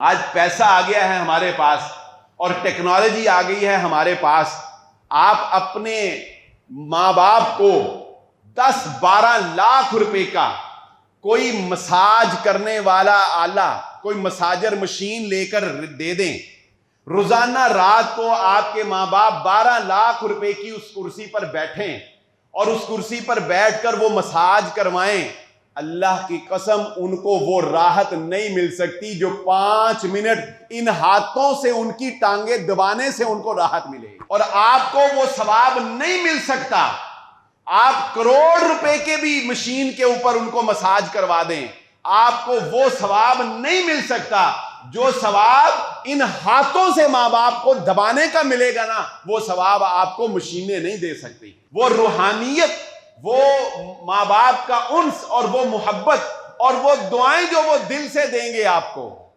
आज पैसा आ गया है हमारे पास और टेक्नोलॉजी आ गई है हमारे पास। आप अपने माँ बाप को 10-12 लाख रुपए का कोई मसाज करने वाला आला, कोई मसाजर मशीन लेकर दे दें। रोजाना रात को आपके माँ बाप 12 लाख रुपए की उस कुर्सी पर बैठें और उस कुर्सी पर बैठकर वो मसाज करवाएं। अल्लाह की कसम उनको वो राहत नहीं मिल सकती जो 5 मिनट इन हाथों से उनकी टांगे दबाने से उनको राहत मिलेगी। और आपको वो सवाब नहीं मिल सकता। आप करोड़ रुपए के भी मशीन के ऊपर उनको मसाज करवा दें, आपको वो सवाब नहीं मिल सकता जो सवाब इन हाथों से मां बाप को दबाने का मिलेगा ना, वो सवाब आपको मशीनें नहीं दे सकती। वो रूहानियत, वो मां बाप का उन्स और वो मोहब्बत और वो दुआएं जो वो दिल से देंगे आपको,